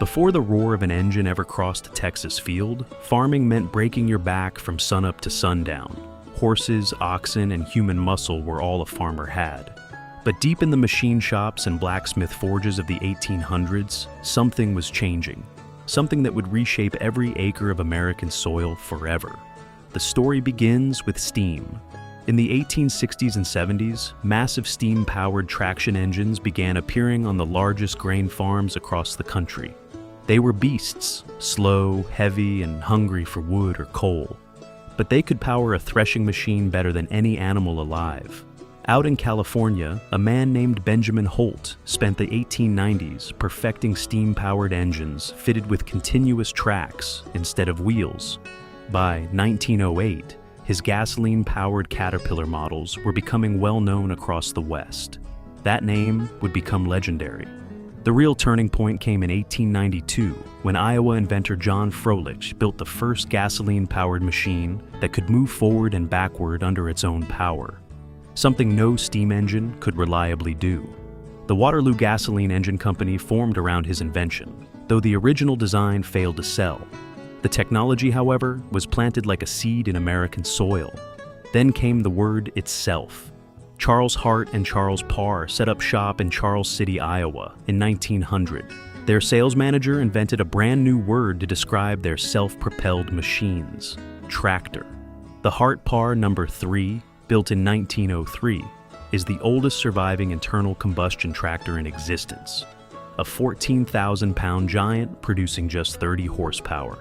Before the roar of an engine ever crossed a Texas field, farming meant breaking your back from sunup to sundown. Horses, oxen, and human muscle were all a farmer had. But deep in the machine shops and blacksmith forges of the 1800s, something was changing. Something that would reshape every acre of American soil forever. The story begins with steam. In the 1860s and 70s, massive steam-powered traction engines began appearing on the largest grain farms across the country. They were beasts, slow, heavy, and hungry for wood or coal. But they could power a threshing machine better than any animal alive. Out in California, a man named Benjamin Holt spent the 1890s perfecting steam-powered engines fitted with continuous tracks instead of wheels. By 1908, his gasoline-powered Caterpillar models were becoming well-known across the West. That name would become legendary. The real turning point came in 1892, when Iowa inventor John Froelich built the first gasoline-powered machine that could move forward and backward under its own power. Something no steam engine could reliably do. The Waterloo Gasoline Engine Company formed around his invention, though the original design failed to sell. The technology, however, was planted like a seed in American soil. Then came the word itself. Charles Hart and Charles Parr set up shop in Charles City, Iowa, in 1900. Their sales manager invented a brand new word to describe their self-propelled machines: tractor. The Hart-Parr No. 3, built in 1903, is the oldest surviving internal combustion tractor in existence, a 14,000-pound giant producing just 30 horsepower.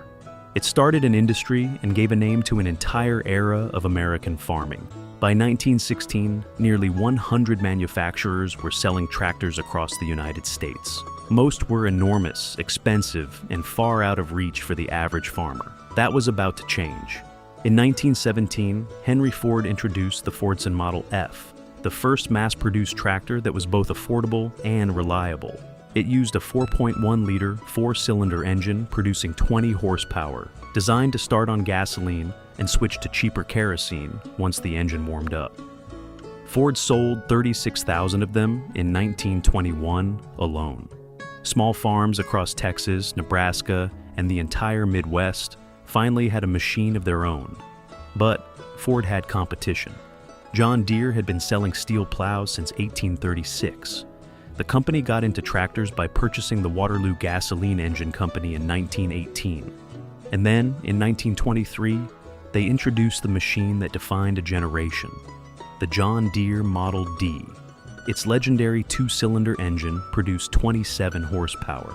It started an industry and gave a name to an entire era of American farming. By 1916, nearly 100 manufacturers were selling tractors across the United States. Most were enormous, expensive, and far out of reach for the average farmer. That was about to change. In 1917, Henry Ford introduced the Fordson Model F, the first mass-produced tractor that was both affordable and reliable. It used a 4.1-liter, four-cylinder engine producing 20 horsepower, designed to start on gasoline and switch to cheaper kerosene once the engine warmed up. Ford sold 36,000 of them in 1921 alone. Small farms across Texas, Nebraska, and the entire Midwest finally had a machine of their own. But Ford had competition. John Deere had been selling steel plows since 1836. The company got into tractors by purchasing the Waterloo Gasoline Engine Company in 1918. And then, in 1923, they introduced the machine that defined a generation, the John Deere Model D. Its legendary two-cylinder engine produced 27 horsepower.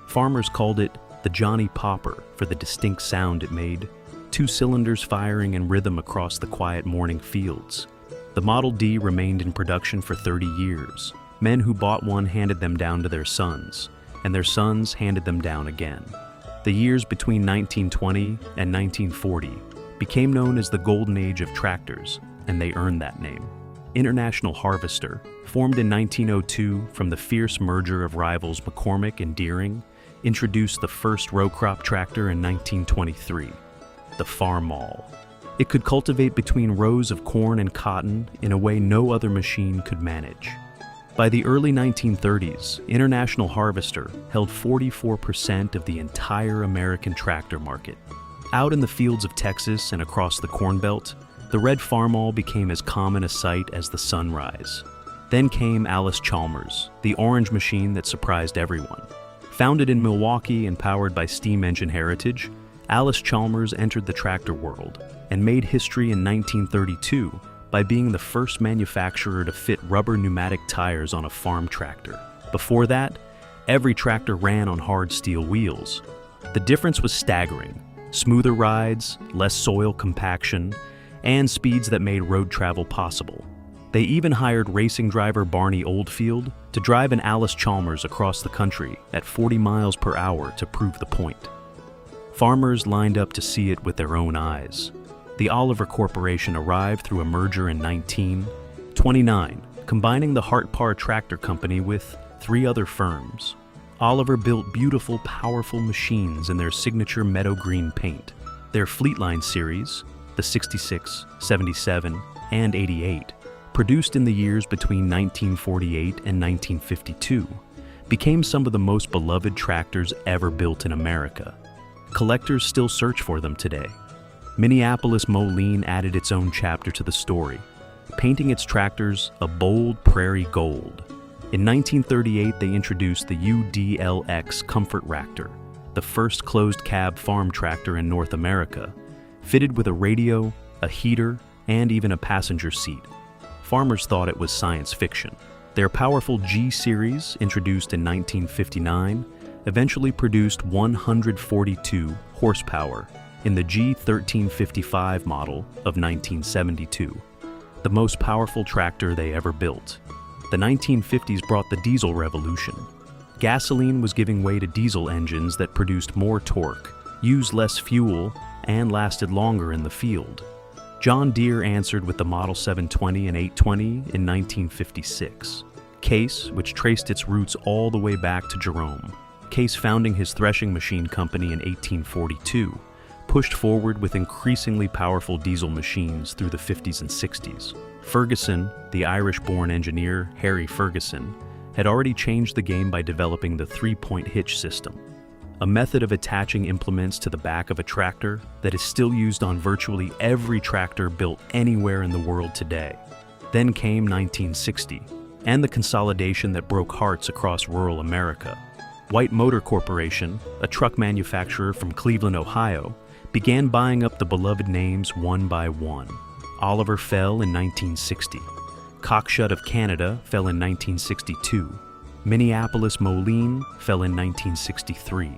Farmers called it the Johnny Popper for the distinct sound it made, two cylinders firing in rhythm across the quiet morning fields. The Model D remained in production for 30 years. Men who bought one handed them down to their sons, and their sons handed them down again. The years between 1920 and 1940 became known as the Golden Age of tractors, and they earned that name. International Harvester, formed in 1902 from the fierce merger of rivals McCormick and Deering, introduced the first row crop tractor in 1923, the Farmall. It could cultivate between rows of corn and cotton in a way no other machine could manage. By the early 1930s, International Harvester held 44% of the entire American tractor market. Out in the fields of Texas and across the Corn Belt, the red Farmall became as common a sight as the sunrise. Then came Allis-Chalmers, the orange machine that surprised everyone. Founded in Milwaukee and powered by steam engine heritage, Allis-Chalmers entered the tractor world and made history in 1932 by being the first manufacturer to fit rubber pneumatic tires on a farm tractor. Before that, every tractor ran on hard steel wheels. The difference was staggering: smoother rides, less soil compaction, and speeds that made road travel possible. They even hired racing driver Barney Oldfield to drive an Allis-Chalmers across the country at 40 miles per hour to prove the point. Farmers lined up to see it with their own eyes. The Oliver Corporation arrived through a merger in 1929, combining the Hart-Parr Tractor Company with 3 other firms. Oliver built beautiful, powerful machines in their signature meadow green paint. Their Fleetline series, the 66, 77, and 88, produced in the years between 1948 and 1952, became some of the most beloved tractors ever built in America. Collectors still search for them today. Minneapolis Moline added its own chapter to the story, painting its tractors a bold prairie gold. In 1938, they introduced the UDLX Comfort Ractor, the first closed-cab farm tractor in North America, fitted with a radio, a heater, and even a passenger seat. Farmers thought it was science fiction. Their powerful G Series, introduced in 1959, eventually produced 142 horsepower in the G1355 model of 1972, the most powerful tractor they ever built. The 1950s brought the diesel revolution. Gasoline was giving way to diesel engines that produced more torque, used less fuel, and lasted longer in the field. John Deere answered with the Model 720 and 820 in 1956. Case, which traced its roots all the way back to Jerome. Case, founding his threshing machine company in 1842, pushed forward with increasingly powerful diesel machines through the 50s and 60s. Ferguson, the Irish-born engineer Harry Ferguson, had already changed the game by developing the three-point hitch system, a method of attaching implements to the back of a tractor that is still used on virtually every tractor built anywhere in the world today. Then came 1960, and the consolidation that broke hearts across rural America. White Motor Corporation, a truck manufacturer from Cleveland, Ohio, began buying up the beloved names one by one. Oliver fell in 1960. Cockshut of Canada fell in 1962. Minneapolis Moline fell in 1963.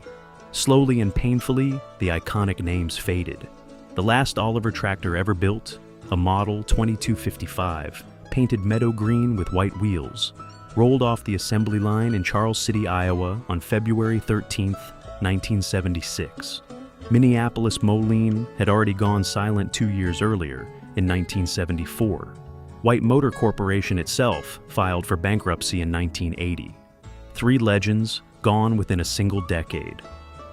Slowly and painfully, the iconic names faded. The last Oliver tractor ever built, a Model 2255, painted meadow green with white wheels, rolled off the assembly line in Charles City, Iowa on February 13, 1976. Minneapolis Moline had already gone silent 2 years earlier, in 1974. White Motor Corporation itself filed for bankruptcy in 1980. Three legends gone within a single decade.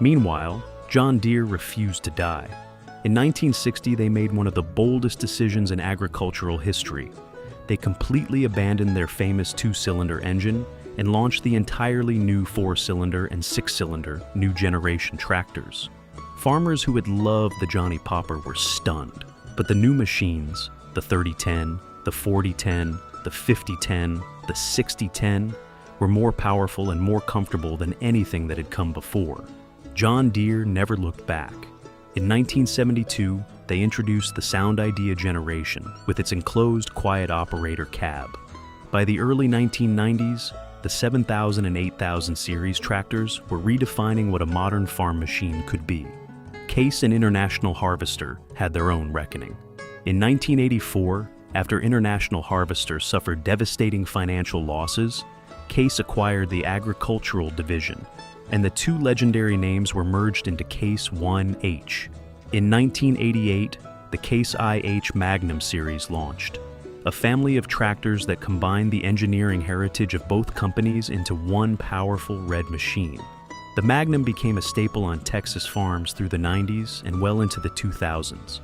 Meanwhile, John Deere refused to die. In 1960, they made one of the boldest decisions in agricultural history. They completely abandoned their famous two-cylinder engine and launched the entirely new four-cylinder and six-cylinder new generation tractors. Farmers who had loved the Johnny Popper were stunned, but the new machines, the 3010, the 4010, the 5010, the 6010, were more powerful and more comfortable than anything that had come before. John Deere never looked back. In 1972, they introduced the Sound Idea generation with its enclosed quiet operator cab. By the early 1990s, the 7000 and 8000 series tractors were redefining what a modern farm machine could be. Case and International Harvester had their own reckoning. In 1984, after International Harvester suffered devastating financial losses, Case acquired the agricultural division, and the two legendary names were merged into Case 1H. In 1988, the Case IH Magnum series launched, a family of tractors that combined the engineering heritage of both companies into one powerful red machine. The Magnum became a staple on Texas farms through the 90s and well into the 2000s.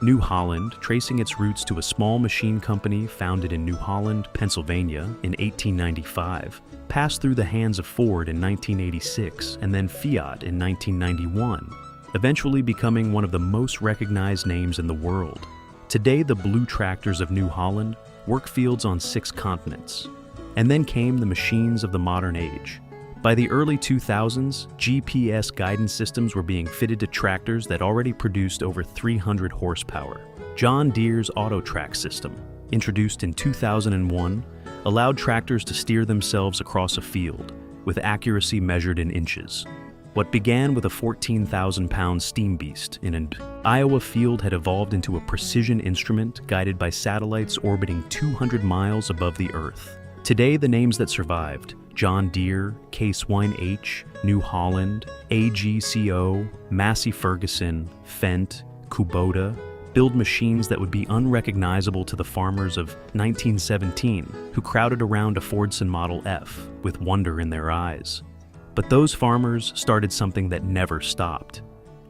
New Holland, tracing its roots to a small machine company founded in New Holland, Pennsylvania in 1895, passed through the hands of Ford in 1986 and then Fiat in 1991, eventually becoming one of the most recognized names in the world. Today, the blue tractors of New Holland work fields on 6 continents. And then came the machines of the modern age. By the early 2000s, GPS guidance systems were being fitted to tractors that already produced over 300 horsepower. John Deere's AutoTrack system, introduced in 2001, allowed tractors to steer themselves across a field, with accuracy measured in inches. What began with a 14,000-pound steam beast in an Iowa field had evolved into a precision instrument guided by satellites orbiting 200 miles above the Earth. Today, the names that survived, John Deere, Case 1H, New Holland, AGCO, Massey Ferguson, Fendt, Kubota, build machines that would be unrecognizable to the farmers of 1917 who crowded around a Fordson Model F with wonder in their eyes. But those farmers started something that never stopped.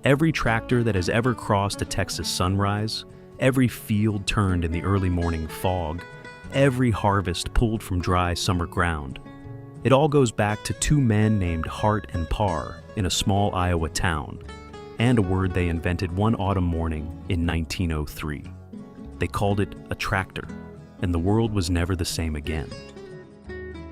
Every tractor that has ever crossed a Texas sunrise, every field turned in the early morning fog, every harvest pulled from dry summer ground. It all goes back to two men named Hart and Parr in a small Iowa town, and a word they invented one autumn morning in 1903. They called it a tractor, and the world was never the same again.